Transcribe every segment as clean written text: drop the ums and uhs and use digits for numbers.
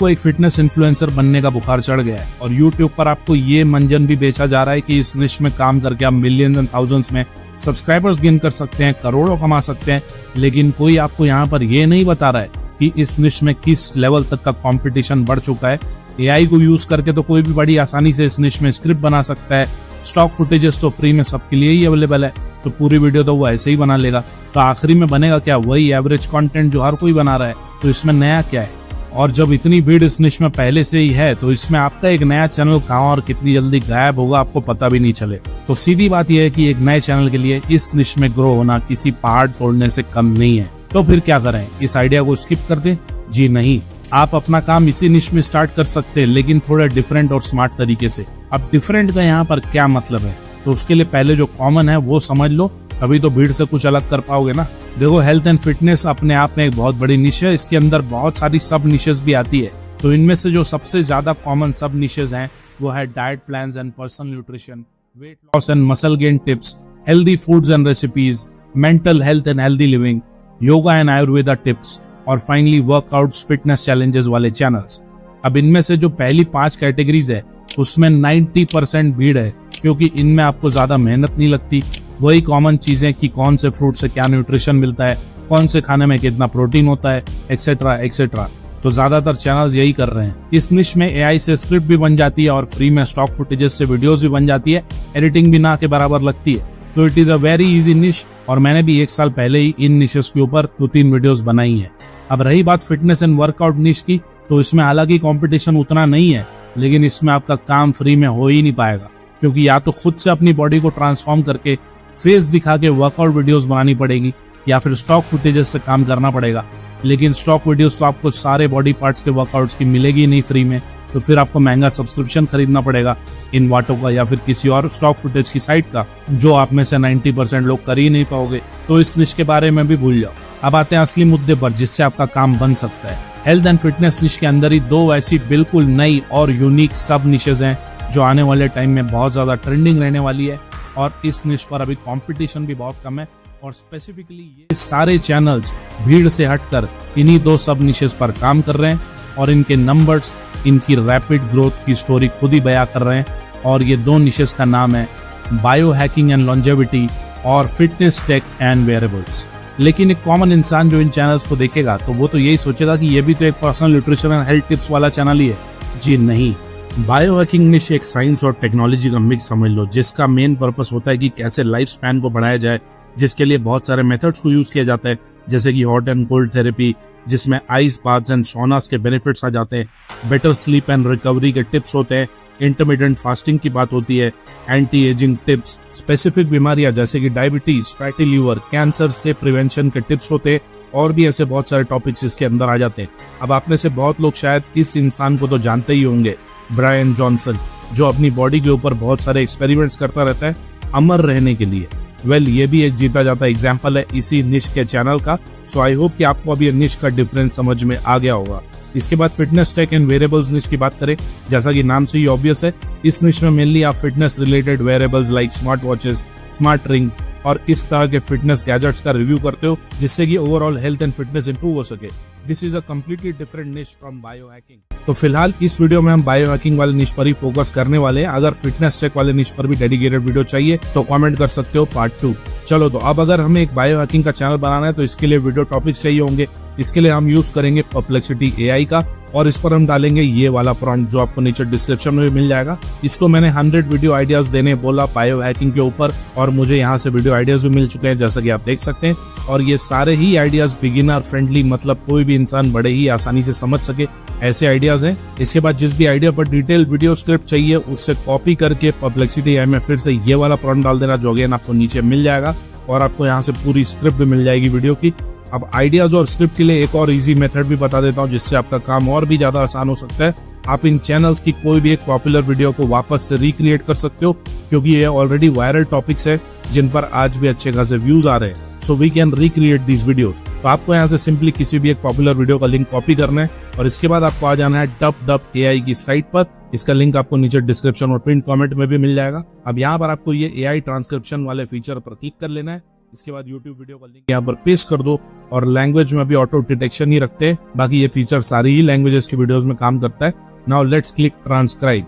को एक fitness influencer बनने का बुखार चढ़ गया है और यूट्यूब पर आपको ये मंजन भी बेचा जा रहा है कि इस निश में काम करके आप मिलियंस एंड थाउजेंड्स में सब्सक्राइबर्स गेन कर सकते हैं, करोड़ों कमा सकते हैं। लेकिन कोई आपको यहाँ पर ये नहीं बता रहा है कि इस निश में किस लेवल तक का कंपटीशन बढ़ चुका है। एआई को यूज करके तो कोई भी बड़ी आसानी से इस निश में स्क्रिप्ट बना सकता है। स्टॉक फुटेजेस तो फ्री में सबके लिए ही अवेलेबल है, तो पूरी वीडियो तो वो ऐसे ही बना लेगा। तो आखिरी में बनेगा क्या? वही एवरेज कंटेंट जो हर कोई बना रहा है। तो इसमें नया क्या है? और जब इतनी भीड़ इस निश में पहले से ही है तो इसमें आपका एक नया चैनल कहाँ और कितनी जल्दी गायब होगा आपको पता भी नहीं चले। तो सीधी बात यह है कि एक नए चैनल के लिए इस निश में ग्रो होना किसी पहाड़ तोड़ने से कम नहीं है। तो फिर क्या करें? इस आइडिया को स्किप कर दें? जी नहीं, आप अपना काम इसी निश में स्टार्ट कर सकते हैं, लेकिन थोड़ा डिफरेंट और स्मार्ट तरीके से। अब डिफरेंट का यहाँ पर क्या मतलब है? तो उसके लिए पहले जो कॉमन है वो समझ लो, तभी तो भीड़ से कुछ अलग कर पाओगे ना। देखो, हेल्थ एंड फिटनेस अपने आप में एक बहुत बड़ी निश है। इसके अंदर बहुत सारी सब निशेस भी आती है। तो इनमें से जो सबसे ज्यादा कॉमन सब निशेस हैं वो है diet plans and personal nutrition, weight loss and muscle gain tips, healthy foods and recipes, mental health and healthy living, yoga and Ayurveda tips और फाइनली वर्कआउट्स, फिटनेस चैलेंजेस वाले चैनल्स। अब इनमें से जो पहली 5 कैटेगरीज है उसमें 90% भीड़ है, क्योंकि इनमें आपको ज्यादा मेहनत नहीं लगती। वही कॉमन चीजें कि कौन से फ्रूट से क्या न्यूट्रिशन मिलता है, कौन से खाने में कितना प्रोटीन होता है, एक्सेट्रा एक्सेट्रा। तो ज्यादातर चैनल्स यही कर रहे हैं। इस निश में एआई से स्क्रिप्ट भी बन जाती है और फ्री में स्टॉक फुटेजेस से वीडियोस भी बन जाती है। एडिटिंग भी ना के बराबर लगती है। तो it is a very easy निश और मैंने भी 1 साल पहले ही इन निशेस के ऊपर 2-3 वीडियोस बनाई है। अब रही बात फिटनेस एंड वर्कआउट निश की, तो इसमें हालांकि कंपटीशन उतना नहीं है, लेकिन इसमें आपका काम फ्री में हो ही नहीं पाएगा, क्योंकि या तो खुद से अपनी बॉडी को ट्रांसफॉर्म करके फेस दिखा के वर्कआउट वीडियोस बनानी पड़ेगी या फिर स्टॉक फुटेजेस से काम करना पड़ेगा। लेकिन स्टॉक वीडियोस तो आपको सारे बॉडी पार्ट्स के वर्कआउट्स की मिलेगी नहीं फ्री में, तो फिर आपको महंगा सब्सक्रिप्शन खरीदना पड़ेगा इन वाटो का या फिर किसी और स्टॉक फुटेज की साइट का, जो आप में से 90% लोग कर ही नहीं पाओगे। तो इस निश के बारे में भी भूल जाओ। अब आते हैं असली मुद्दे पर जिससे आपका काम बन सकता है। हेल्थ एंड फिटनेस निश के अंदर ही 2 ऐसी बिल्कुल नई और यूनिक सब निशेज हैं जो आने वाले टाइम में बहुत ज्यादा ट्रेंडिंग रहने वाली है। और इस निश पर अभी कंपटीशन भी बहुत कम है और स्पेसिफिकली ये सारे चैनल्स भीड़ से हटकर इन्हीं 2 सब निशेस पर काम कर रहे हैं और इनके नंबर्स, इनकी रैपिड ग्रोथ की स्टोरी खुद ही बयां कर रहे हैं। और ये 2 निशेस का नाम है बायो हैकिंग एंड लॉन्जेविटी और फिटनेस टेक एंड वेरेबल्स। लेकिन एक कॉमन इंसान जो इन चैनल्स को देखेगा तो वो तो यही सोचेगा कि ये भी तो एक personal nutrition and health tips वाला चैनल ही है। जी नहीं, बायो हैकिंग निश एक साइंस और टेक्नोलॉजी का मिक्स समझ लो, जिसका मेन पर्पस होता है कि कैसे लाइफ स्पैन को बढ़ाया जाए, जिसके लिए बहुत सारे मेथड्स को यूज किया जाता है, जैसे कि हॉट एंड कोल्ड थेरेपी, जिसमें आइस बाथ्स एंड सोनास के बेनिफिट्स आ जाते हैं, बेटर स्लीप एंड रिकवरी के टिप्स होते हैं, इंटरमिटेंट फास्टिंग की बात होती है, एंटी एजिंग टिप्स, स्पेसिफिक बीमारियां जैसे कि डायबिटीज, फैटी लिवर, कैंसर से प्रिवेंशन के टिप्स होते हैं, और भी ऐसे बहुत सारे टॉपिक्स इसके अंदर आ जाते हैं। अब आप में से बहुत लोग शायद इस इंसान को तो जानते ही होंगे, ब्रायन जॉनसन, जो अपनी बॉडी के ऊपर बहुत सारे एक्सपेरिमेंट्स करता रहता है अमर रहने के लिए। ये भी एक जीता जाता एग्जाम्पल है इसी निश के चैनल का। सो आई होप कि आपको अभी निश का डिफरेंस समझ में आ गया होगा। इसके बाद फिटनेस टेक एंड वेरेबल्स निश की बात करें, जैसा कि नाम से ही ऑब्वियस है, इस निश में मेनली आप fitness related wearables like smart watches, smart rings और इस तरह के फिटनेस गैजेट्स का रिव्यू करते हो, जिससे कि overall health and fitness improve हो सके। This is a completely different निश फ्रॉम बायो हैकिंग। तो फिलहाल इस वीडियो में हम बायो हैकिंग वाले निश पर ही फोकस करने वाले हैं। अगर फिटनेस टेक वाले निश पर भी डेडिकेटेड वीडियो चाहिए तो कमेंट कर सकते हो पार्ट 2। चलो, तो अब अगर हमें एक बायो हैकिंग का चैनल बनाना है तो इसके लिए वीडियो टॉपिक चाहिए होंगे। इसके लिए हम यूज करेंगे परप्लेक्सिटी एआई का और इस पर हम डालेंगे ये वाला प्रॉम्प्ट जो आपको नीचे डिस्क्रिप्शन में भी मिल जाएगा। इसको मैंने 100 वीडियो आइडियाज देने बोला बायो हैकिंग के ऊपर और मुझे यहाँ से वीडियो आइडियाज भी मिल चुके हैं, जैसा कि आप देख सकते हैं। और ये सारे ही आइडियाज बिगिनर फ्रेंडली, मतलब कोई भी इंसान बड़े ही आसानी से समझ सके ऐसे आइडियाज हैं। इसके बाद जिस भी आइडिया पर डिटेल वीडियो स्क्रिप्ट चाहिए उससे कॉपी करके परप्लेक्सिटी एआई में फिर से ये वाला प्रॉम्प्ट डाल देना, जो अगेन आपको नीचे मिल जाएगा और आपको यहाँ से पूरी स्क्रिप्ट भी मिल जाएगी वीडियो की। अब आइडियाज और स्क्रिप्ट के लिए एक और इजी मेथड भी बता देता हूँ, जिससे आपका काम और भी ज्यादा आसान हो सकता है। आप इन चैनल्स की कोई भी एक पॉपुलर वीडियो को वापस से रिक्रिएट कर सकते हो, क्योंकि ये ऑलरेडी वायरल टॉपिक्स है जिन पर आज भी अच्छे खासे व्यूज आ रहे हैं। So we can recreate these videos. तो आपको यहाँ से सिंपली किसी भी एक पॉपुलर वीडियो का लिंक कॉपी करना है और इसके बाद आपको आ जाना है डब एआई की साइट पर। इसका लिंक आपको नीचे डिस्क्रिप्शन और पिन कमेंट में भी मिल जाएगा। अब यहाँ पर आपको ये एआई ट्रांसक्रिप्शन वाले फीचर पर क्लिक कर लेना है इसके बाद YouTube वीडियो का लिंक यहाँ पर पेस्ट कर दो और लैंग्वेज में भी ऑटो डिटेक्शन ही रखते हैं, बाकी ये फीचर सारी ही लैंग्वेजेस के वीडियोस में काम करता है। Now let's click transcribe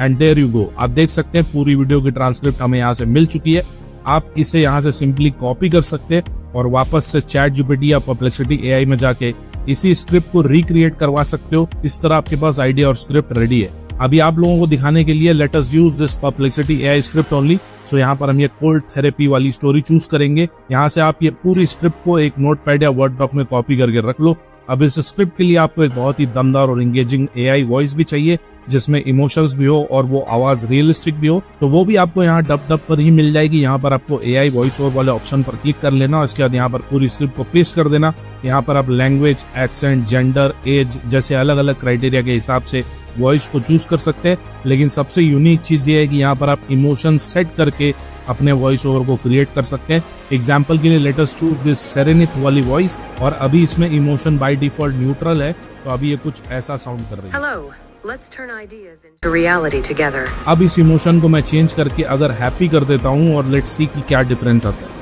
and there you go. आप देख सकते हैं पूरी वीडियो की ट्रांसक्रिप्ट हमें यहाँ से मिल चुकी है। आप इसे यहाँ से सिंपली कॉपी कर सकते हैं और वापस से ChatGPT या Perplexity AI में जाके इसी स्क्रिप्ट को रिक्रिएट करवा सकते हो। इस तरह आपके पास आइडिया और स्क्रिप्ट रेडी है। अभी आप लोगों को दिखाने के लिए let us use this Perplexity AI script only. So यहाँ पर हम ये कोल्ड थेरेपी वाली स्टोरी चूज करेंगे। यहाँ से आप ये पूरी स्क्रिप्ट को एक नोटपैड या वर्ड डॉक में कॉपी करके रख लो। अब इस स्क्रिप्ट के लिए आपको एक बहुत ही दमदार और एंगेजिंग AI वॉइस भी चाहिए जिसमें इमोशंस भी हो और वो आवाज रियलिस्टिक भी हो, तो वो भी आपको यहाँ डब डब पर ही मिल जाएगी। यहाँ पर आपको AI वॉइस ओवर वाले ऑप्शन पर क्लिक कर लेना और इसके बाद यहाँ पर पूरी स्क्रिप्ट को पेस्ट कर देना। यहाँ पर आप लैंग्वेज, एक्सेंट, जेंडर, एज जैसे अलग अलग क्राइटेरिया के हिसाब से वॉइस को चूज कर सकते हैं, लेकिन सबसे यूनिक चीज ये है कि यहाँ पर आप इमोशन सेट करके अपने वॉइस ओवर को क्रिएट कर सकते हैं। एग्जाम्पल के लिए लेट अस चूज दिस सेरेनिथ वाली वॉइस और अभी इसमें इमोशन बाय डिफॉल्ट न्यूट्रल है, तो अभी ये कुछ ऐसा साउंड कर रही है। Hello, let's turn ideas into reality together. अब इस इमोशन को मैं चेंज करके अगर हैप्पी कर देता हूँ और लेट्स सी कि क्या डिफरेंस आता है।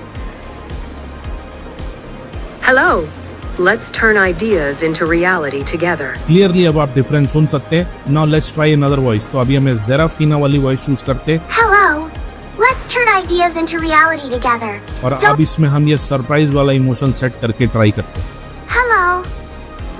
Hello, let's turn ideas into reality together. Clearly अब आप डिफरेंस सुन सकते हैं। Now let's try another voice. तो अभी हमें जेराफीना वाली वॉइस चूज करते हैं। Hello, let's turn ideas into reality together. और अब इसमें हम ये सरप्राइज वाला इमोशन सेट करके ट्राई करते हैं। Hello,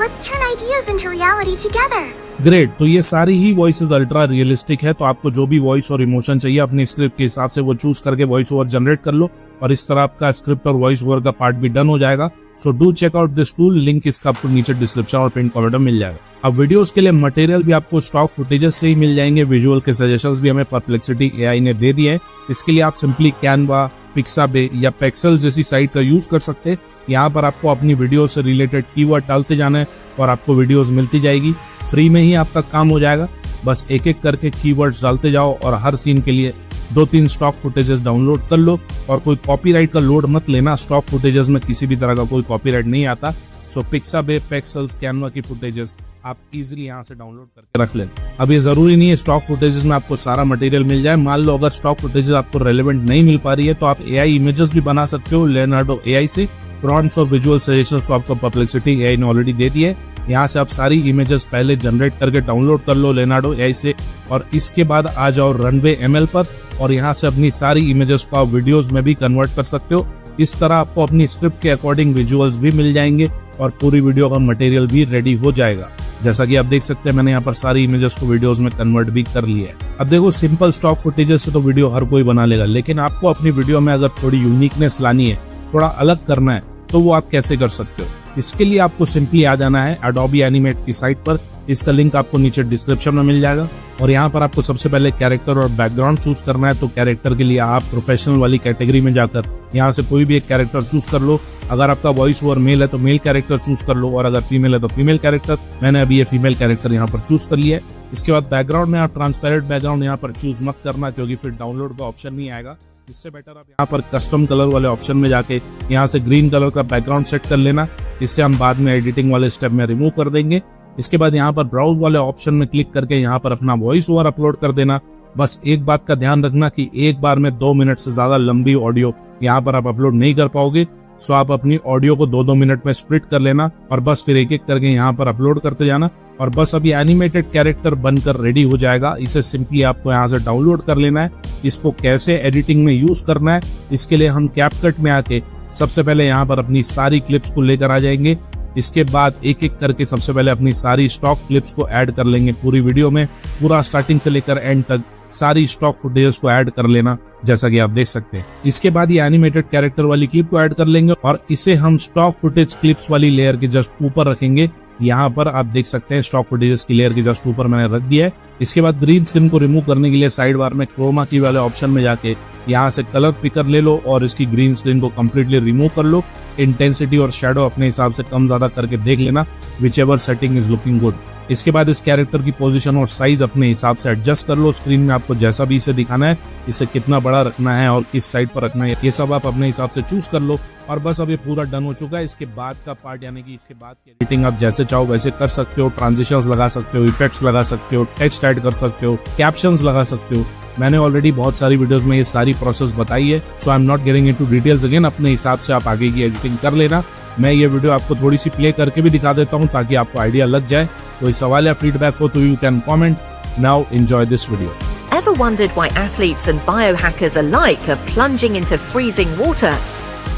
let's turn ideas into reality together. Great. तो ये सारी ही वॉइसेस अल्ट्रा रियलिस्टिक है, तो आपको जो भी वॉइस और इमोशन चाहिए अपने स्क्रिप्ट के हिसाब से वो चूज करके वॉइस ओवर जनरेट कर लो और इस तरह आपका स्क्रिप्ट और वॉइस ओवर का पार्ट भी डन हो जाएगा। So do check out this tool, link इसका आपको नीचे डिस्क्रिप्शन और पिन कमेंट में मिल जाएगा। अब वीडियोस के लिए मटेरियल भी आपको स्टॉक फुटेजेस से ही मिल जाएंगे। विजुअल के सजेशंस भी हमें Perplexity AI ने दे दिए हैं। इसके लिए आप सिंपली कैनवा, पिक्साबे या पेक्सल जैसी साइट का यूज कर सकते हैं। यहाँ पर आपको अपनी वीडियो से रिलेटेड कीवर्ड डालते जाना है और आपको वीडियोस मिलती जाएगी। फ्री में ही आपका काम हो जाएगा। बस एक एक करके कीवर्ड्स डालते जाओ और हर सीन के लिए 2-3 स्टॉक फुटेजेस डाउनलोड कर लो और कोई कॉपीराइट का लोड मत लेना। स्टॉक फुटेजेस में किसी भी तरह का कोई कॉपीराइट नहीं आता। सो पिक्साबे, पेक्सल्स, कैनवा की फुटेजेस आप इजीली यहाँ से डाउनलोड करके रख लेना। अब ये जरूरी नहीं है स्टॉक फुटेजेस में आपको सारा मटेरियल मिल जाए। मान लो अगर स्टॉक फुटेजेस आपको रेलेवेंट नहीं मिल पा रही है तो आप AI इमेजेस भी बना सकते हो लेनार्डो AI से। प्रॉम्प्ट्स और विजुअल सजेशंस तो आपको Perplexity AI ने ऑलरेडी दे दिए। यहाँ से आप सारी इमेजेस पहले जनरेट करके डाउनलोड कर लो लेनार्डो AI से और इसके बाद आ जाओ रनवे ML पर और यहाँ से अपनी सारी इमेजेस को आप वीडियोस में भी कन्वर्ट कर सकते हो। इस तरह आपको अपनी स्क्रिप्ट के अकॉर्डिंग विजुअल्स भी मिल जाएंगे और पूरी वीडियो का मटेरियल भी रेडी हो जाएगा। जैसा कि आप देख सकते हैं मैंने यहाँ पर सारी इमेजेस को वीडियोस में कन्वर्ट भी कर लिया है। अब देखो सिंपल स्टॉक फुटेजेस से तो वीडियो हर कोई बना लेगा, लेकिन आपको अपनी वीडियो में अगर थोड़ी यूनिकनेस लानी है, थोड़ा अलग करना है, तो वो आप कैसे कर सकते हो। इसके लिए आपको सिंपली आ जाना है Adobe Animate की साइट पर। इसका लिंक आपको नीचे डिस्क्रिप्शन में मिल जाएगा और यहाँ पर आपको सबसे पहले कैरेक्टर और बैकग्राउंड चूज करना है। तो कैरेक्टर के लिए आप प्रोफेशनल वाली कैटेगरी में जाकर यहाँ से कोई भी एक कैरेक्टर चूज कर लो। अगर आपका वॉइस ओवर मेल है तो मेल कैरेक्टर चूज कर लो और अगर फीमेल है तो फीमेल कैरेक्टर। मैंने अभी ये फीमेल कैरेक्टर यहाँ पर चूज कर लिया है। इसके बाद बैकग्राउंड में आप ट्रांसपेरेंट बैकग्राउंड यहाँ पर चूज मत करना क्योंकि फिर डाउनलोड का ऑप्शन नहीं आएगा। इससे बेटर आप यहाँ पर कस्टम कलर वाले ऑप्शन में जाके यहाँ से ग्रीन कलर का बैकग्राउंड सेट कर लेना। इससे हम बाद में एडिटिंग वाले स्टेप में रिमूव कर देंगे। इसके बाद यहाँ पर ब्राउज वाले ऑप्शन में क्लिक करके यहाँ पर अपना वॉइस ओवर अपलोड कर देना। बस एक बात का ध्यान रखना कि एक बार में 2 मिनट से ज्यादा लंबी ऑडियो यहाँ पर आप अपलोड नहीं कर पाओगे। सो आप अपनी ऑडियो को 2-2 मिनट में स्प्लिट कर लेना और बस फिर एक एक करके यहाँ पर अपलोड करते जाना और बस अभी एनिमेटेड कैरेक्टर बनकर रेडी हो जाएगा। इसे सिंपली आपको यहाँ से डाउनलोड कर लेना है। इसको कैसे एडिटिंग में यूज करना है इसके लिए हम कैपकट में आके सबसे पहले यहाँ पर अपनी सारी क्लिप्स को लेकर आ जाएंगे। इसके बाद एक एक करके सबसे पहले अपनी सारी स्टॉक क्लिप्स को ऐड कर लेंगे पूरी वीडियो में। पूरा स्टार्टिंग से लेकर एंड तक सारी स्टॉक फुटेज को ऐड कर लेना जैसा कि आप देख सकते हैं। इसके बाद ये एनिमेटेड कैरेक्टर वाली क्लिप को ऐड कर लेंगे और इसे हम स्टॉक फुटेज क्लिप्स वाली लेयर के जस्ट ऊपर रखेंगे। यहाँ पर आप देख सकते हैं स्टॉक फुटेजेस की लेयर के जस्ट ऊपर मैंने रख दिया है। इसके बाद ग्रीन स्क्रीन को रिमूव करने के लिए साइड बार में क्रोमा की वाले ऑप्शन में जाके यहाँ से कलर पिकर ले लो और इसकी ग्रीन स्क्रीन को कम्प्लीटली रिमूव कर लो। इंटेंसिटी और शेडो अपने हिसाब से कम ज्यादा करके देख लेना, which ever setting is looking good. इसके बाद इस कैरेक्टर की पोजीशन और साइज अपने हिसाब से एडजस्ट कर लो। स्क्रीन में आपको जैसा भी इसे दिखाना है, इसे कितना बड़ा रखना है और किस साइड पर रखना है, ये सब आप अपने हिसाब से चूज कर लो। और बस अब ये पूरा डन हो चुका है। इसके बाद का पार्ट यानी कि इसके बाद की एडिटिंग आप जैसे चाहो वैसे कर सकते हो। ट्रांजिशंस लगा सकते हो, इफेक्ट्स लगा सकते हो, टेक्स्ट ऐड कर सकते हो, कैप्शंस लगा सकते हो। मैंने ऑलरेडी बहुत सारी वीडियोस में ये सारी प्रोसेस बताई है, so I am not getting into details again. अपने हिसाब से आप आगे की एडिटिंग कर लेना। मैं ये वीडियो आपको थोड़ी सी प्ले करके भी दिखा देता हूँ ताकि आपको आइडिया लग जाए। कोई सवाल या फीडबैक हो तो you can comment. Now enjoy this video. Ever wondered why athletes and biohackers alike are plunging into freezing water?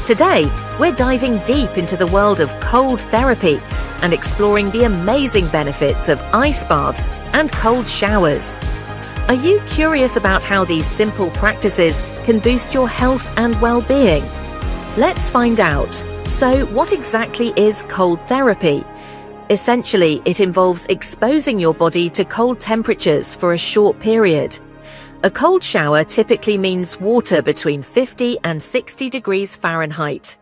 Today, we're diving deep into the world of cold therapy and exploring the amazing benefits of ice baths and cold showers. Are you curious about how these simple practices can boost your health and well-being? Let's find out. So, what exactly is cold therapy? Essentially, it involves exposing your body to cold temperatures for a short period. A cold shower typically means water between 50 and 60 degrees Fahrenheit.